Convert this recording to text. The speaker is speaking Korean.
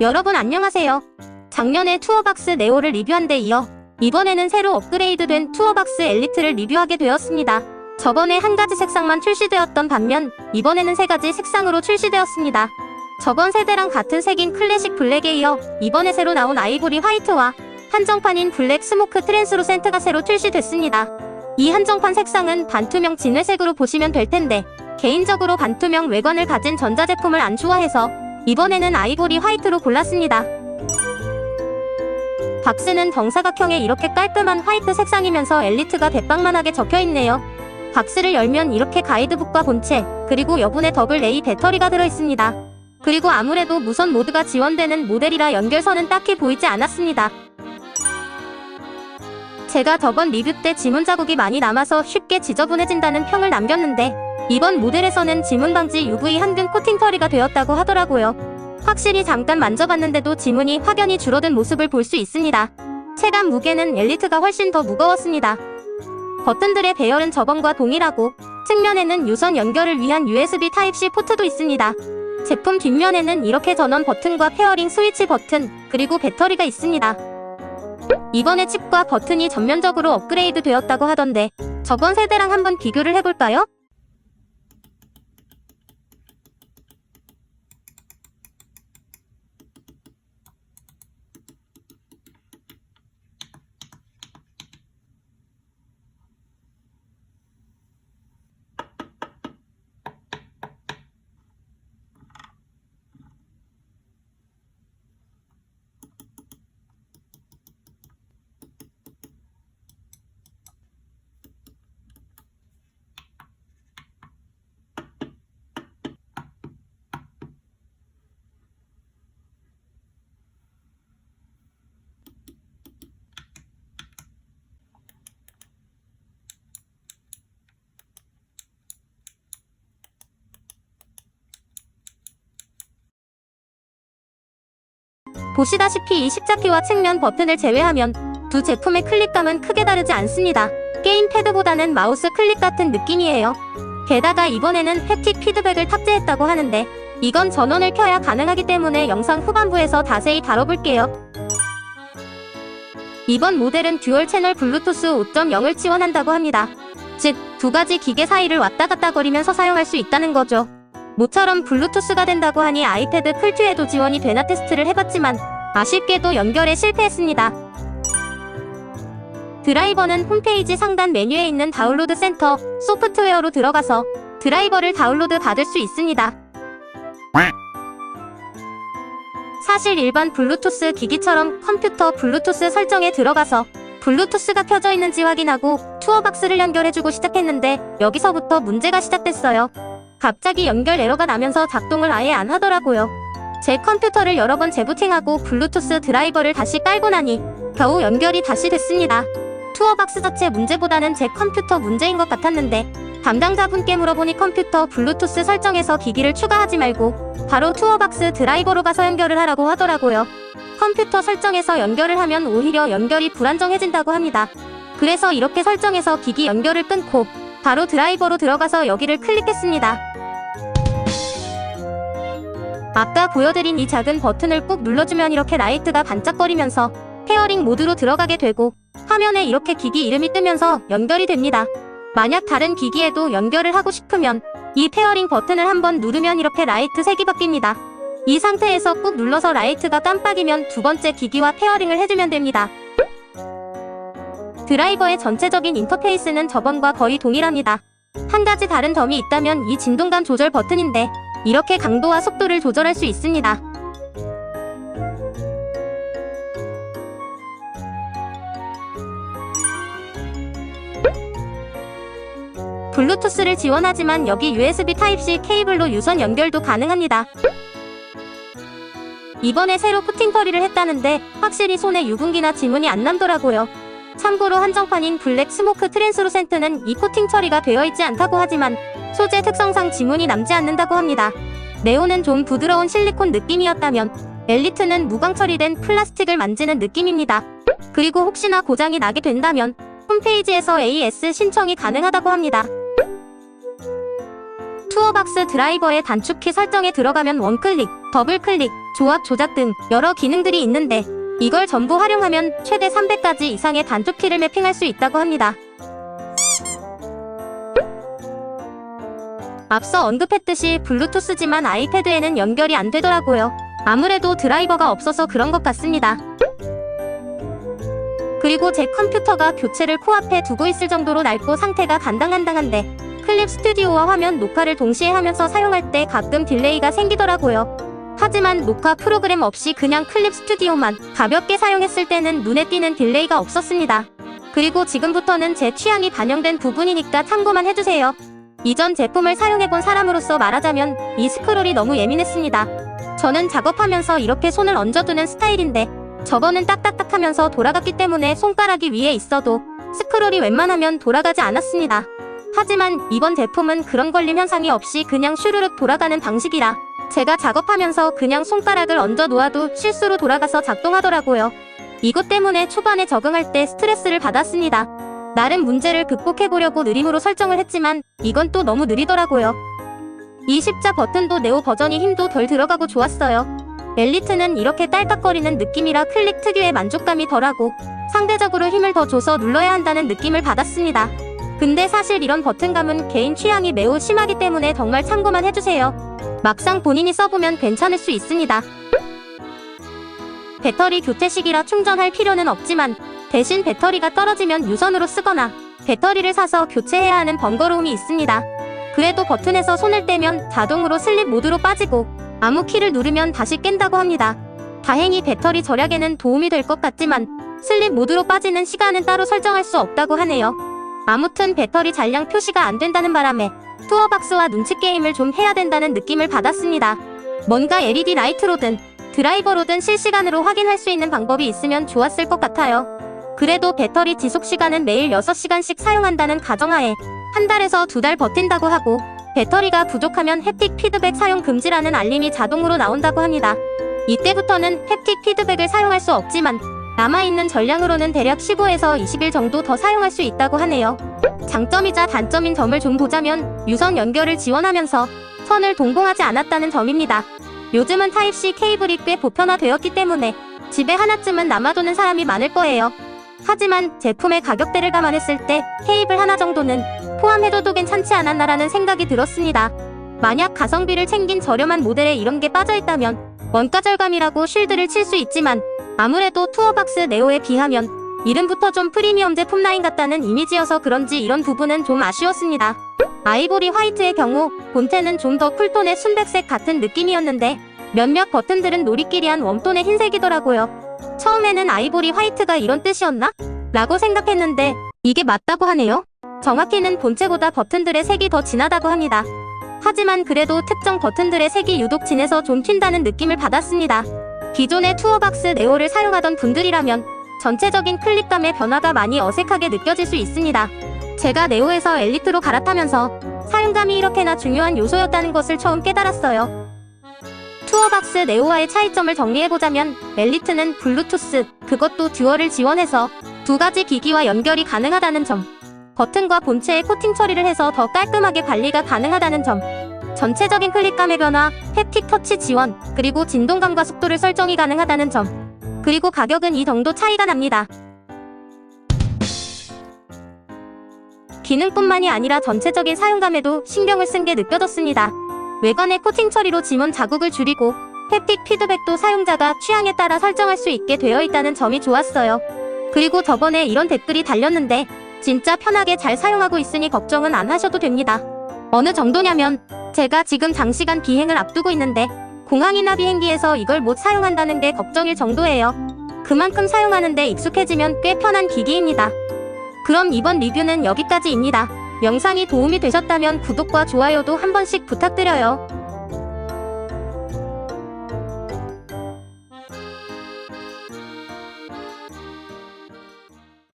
여러분 안녕하세요. 작년에 투어박스 네오를 리뷰한 데 이어 이번에는 새로 업그레이드된 투어박스 엘리트를 리뷰하게 되었습니다. 저번에 한 가지 색상만 출시되었던 반면 이번에는 세 가지 색상으로 출시되었습니다. 저번 세대랑 같은 색인 클래식 블랙에 이어 이번에 새로 나온 아이보리 화이트와 한정판인 블랙 스모크 트랜스루센트가 새로 출시됐습니다. 이 한정판 색상은 반투명 진회색으로 보시면 될 텐데 개인적으로 반투명 외관을 가진 전자제품을 안 좋아해서 이번에는 아이보리 화이트로 골랐습니다. 박스는 정사각형의 이렇게 깔끔한 화이트 색상이면서 엘리트가 대빵만하게 적혀있네요. 박스를 열면 이렇게 가이드북과 본체, 그리고 여분의 더블 A 배터리가 들어있습니다. 그리고 아무래도 무선 모드가 지원되는 모델이라 연결선은 딱히 보이지 않았습니다. 제가 저번 리뷰 때 지문 자국이 많이 남아서 쉽게 지저분해진다는 평을 남겼는데 이번 모델에서는 지문 방지 UV 항균 코팅 처리가 되었다고 하더라고요. 확실히 잠깐 만져봤는데도 지문이 확연히 줄어든 모습을 볼 수 있습니다. 체감 무게는 엘리트가 훨씬 더 무거웠습니다. 버튼들의 배열은 저번과 동일하고 측면에는 유선 연결을 위한 USB 타입C 포트도 있습니다. 제품 뒷면에는 이렇게 전원 버튼과 페어링 스위치 버튼, 그리고 배터리가 있습니다. 이번에 칩과 버튼이 전면적으로 업그레이드 되었다고 하던데 저번 세대랑 한번 비교를 해볼까요? 보시다시피 이 십자키와 측면 버튼을 제외하면 두 제품의 클릭감은 크게 다르지 않습니다. 게임패드보다는 마우스 클릭 같은 느낌이에요. 게다가 이번에는 햅틱 피드백을 탑재했다고 하는데 이건 전원을 켜야 가능하기 때문에 영상 후반부에서 자세히 다뤄볼게요. 이번 모델은 듀얼 채널 블루투스 5.0을 지원한다고 합니다. 즉, 두 가지 기계 사이를 왔다 갔다 거리면서 사용할 수 있다는 거죠. 모처럼 블루투스가 된다고 하니 아이패드 풀2에도 지원이 되나 테스트를 해봤지만 아쉽게도 연결에 실패했습니다. 드라이버는 홈페이지 상단 메뉴에 있는 다운로드 센터 소프트웨어로 들어가서 드라이버를 다운로드 받을 수 있습니다. 사실 일반 블루투스 기기처럼 컴퓨터 블루투스 설정에 들어가서 블루투스가 켜져 있는지 확인하고 투어박스를 연결해주고 시작했는데 여기서부터 문제가 시작됐어요. 갑자기 연결 에러가 나면서 작동을 아예 안 하더라고요. 제 컴퓨터를 여러 번 재부팅하고 블루투스 드라이버를 다시 깔고 나니 겨우 연결이 다시 됐습니다. 투어박스 자체 문제보다는 제 컴퓨터 문제인 것 같았는데 담당자분께 물어보니 컴퓨터 블루투스 설정에서 기기를 추가하지 말고 바로 투어박스 드라이버로 가서 연결을 하라고 하더라고요. 컴퓨터 설정에서 연결을 하면 오히려 연결이 불안정해진다고 합니다. 그래서 이렇게 설정해서 기기 연결을 끊고 바로 드라이버로 들어가서 여기를 클릭했습니다. 아까 보여드린 이 작은 버튼을 꾹 눌러주면 이렇게 라이트가 반짝거리면서 페어링 모드로 들어가게 되고 화면에 이렇게 기기 이름이 뜨면서 연결이 됩니다. 만약 다른 기기에도 연결을 하고 싶으면 이 페어링 버튼을 한번 누르면 이렇게 라이트 색이 바뀝니다. 이 상태에서 꾹 눌러서 라이트가 깜빡이면 두 번째 기기와 페어링을 해주면 됩니다. 드라이버의 전체적인 인터페이스는 저번과 거의 동일합니다. 한 가지 다른 점이 있다면 이 진동감 조절 버튼인데 이렇게 강도와 속도를 조절할 수 있습니다. 블루투스를 지원하지만 여기 USB 타입C 케이블로 유선 연결도 가능합니다. 이번에 새로 코팅 처리를 했다는데 확실히 손에 유분기나 지문이 안 남더라고요. 참고로 한정판인 블랙 스모크 트랜스루센트는 이 코팅 처리가 되어 있지 않다고 하지만 소재 특성상 지문이 남지 않는다고 합니다. 네오는 좀 부드러운 실리콘 느낌이었다면 엘리트는 무광 처리된 플라스틱을 만지는 느낌입니다. 그리고 혹시나 고장이 나게 된다면 홈페이지에서 AS 신청이 가능하다고 합니다. 투어박스 드라이버의 단축키 설정에 들어가면 원클릭, 더블 클릭, 조합 조작 등 여러 기능들이 있는데 이걸 전부 활용하면 최대 300가지 이상의 단축키를 매핑할 수 있다고 합니다. 앞서 언급했듯이 블루투스지만 아이패드에는 연결이 안 되더라고요. 아무래도 드라이버가 없어서 그런 것 같습니다. 그리고 제 컴퓨터가 교체를 코앞에 두고 있을 정도로 낡고 상태가 간당간당한데 클립 스튜디오와 화면 녹화를 동시에 하면서 사용할 때 가끔 딜레이가 생기더라고요. 하지만 녹화 프로그램 없이 그냥 클립 스튜디오만 가볍게 사용했을 때는 눈에 띄는 딜레이가 없었습니다. 그리고 지금부터는 제 취향이 반영된 부분이니까 참고만 해주세요. 이전 제품을 사용해본 사람으로서 말하자면 이 스크롤이 너무 예민했습니다. 저는 작업하면서 이렇게 손을 얹어두는 스타일인데 저번은 딱딱딱하면서 돌아갔기 때문에 손가락이 위에 있어도 스크롤이 웬만하면 돌아가지 않았습니다. 하지만 이번 제품은 그런 걸림 현상이 없이 그냥 슈르륵 돌아가는 방식이라 제가 작업하면서 그냥 손가락을 얹어 놓아도 실수로 돌아가서 작동하더라고요. 이것 때문에 초반에 적응할 때 스트레스를 받았습니다. 나름 문제를 극복해보려고 느림으로 설정을 했지만 이건 또 너무 느리더라고요. 이 십자 버튼도 네오 버전이 힘도 덜 들어가고 좋았어요. 엘리트는 이렇게 딸깍거리는 느낌이라 클릭 특유의 만족감이 덜하고 상대적으로 힘을 더 줘서 눌러야 한다는 느낌을 받았습니다. 근데 사실 이런 버튼감은 개인 취향이 매우 심하기 때문에 정말 참고만 해주세요. 막상 본인이 써보면 괜찮을 수 있습니다. 배터리 교체 시기라 충전할 필요는 없지만 대신 배터리가 떨어지면 유선으로 쓰거나 배터리를 사서 교체해야 하는 번거로움이 있습니다. 그래도 버튼에서 손을 떼면 자동으로 슬립 모드로 빠지고 아무 키를 누르면 다시 깬다고 합니다. 다행히 배터리 절약에는 도움이 될 것 같지만 슬립 모드로 빠지는 시간은 따로 설정할 수 없다고 하네요. 아무튼 배터리 잔량 표시가 안 된다는 바람에 투어박스와 눈치 게임을 좀 해야 된다는 느낌을 받았습니다. 뭔가 LED 라이트로든 드라이버로든 실시간으로 확인할 수 있는 방법이 있으면 좋았을 것 같아요. 그래도 배터리 지속 시간은 매일 6시간씩 사용한다는 가정하에 한 달에서 2달 버틴다고 하고 배터리가 부족하면 햅틱 피드백 사용 금지라는 알림이 자동으로 나온다고 합니다. 이때부터는 햅틱 피드백을 사용할 수 없지만 남아있는 전량으로는 대략 15에서 20일 정도 더 사용할 수 있다고 하네요. 장점이자 단점인 점을 좀 보자면 유선 연결을 지원하면서 선을 동봉하지 않았다는 점입니다. 요즘은 타입C 케이블이 꽤 보편화되었기 때문에 집에 하나쯤은 남아도는 사람이 많을 거예요. 하지만 제품의 가격대를 감안했을 때 케이블 하나 정도는 포함해둬도 괜찮지 않았나라는 생각이 들었습니다. 만약 가성비를 챙긴 저렴한 모델에 이런 게 빠져있다면 원가 절감이라고 쉴드를 칠 수 있지만 아무래도 투어박스 네오에 비하면 이름부터 좀 프리미엄 제품 라인 같다는 이미지여서 그런지 이런 부분은 좀 아쉬웠습니다. 아이보리 화이트의 경우 본체는 좀 더 쿨톤의 순백색 같은 느낌이었는데 몇몇 버튼들은 노리끼리한 웜톤의 흰색이더라고요. 처음에는 아이보리 화이트가 이런 뜻이었나? 라고 생각했는데 이게 맞다고 하네요. 정확히는 본체보다 버튼들의 색이 더 진하다고 합니다. 하지만 그래도 특정 버튼들의 색이 유독 진해서 좀 튄다는 느낌을 받았습니다. 기존의 투어박스 네오를 사용하던 분들이라면 전체적인 클릭감의 변화가 많이 어색하게 느껴질 수 있습니다. 제가 네오에서 엘리트로 갈아타면서 사용감이 이렇게나 중요한 요소였다는 것을 처음 깨달았어요. 투어박스 네오와의 차이점을 정리해보자면 엘리트는 블루투스, 그것도 듀얼을 지원해서 2가지 기기와 연결이 가능하다는 점, 버튼과 본체에 코팅 처리를 해서 더 깔끔하게 관리가 가능하다는 점, 전체적인 클릭감의 변화, 햅틱 터치 지원, 그리고 진동감과 속도를 설정이 가능하다는 점, 그리고 가격은 이 정도 차이가 납니다. 기능뿐만이 아니라 전체적인 사용감에도 신경을 쓴 게 느껴졌습니다. 외관의 코팅 처리로 지문 자국을 줄이고 햅틱 피드백도 사용자가 취향에 따라 설정할 수 있게 되어 있다는 점이 좋았어요. 그리고 저번에 이런 댓글이 달렸는데 진짜 편하게 잘 사용하고 있으니 걱정은 안 하셔도 됩니다. 어느 정도냐면 제가 지금 장시간 비행을 앞두고 있는데 공항이나 비행기에서 이걸 못 사용한다는 게 걱정일 정도예요. 그만큼 사용하는데 익숙해지면 꽤 편한 기기입니다. 그럼 이번 리뷰는 여기까지입니다. 영상이 도움이 되셨다면 구독과 좋아요도 한 번씩 부탁드려요.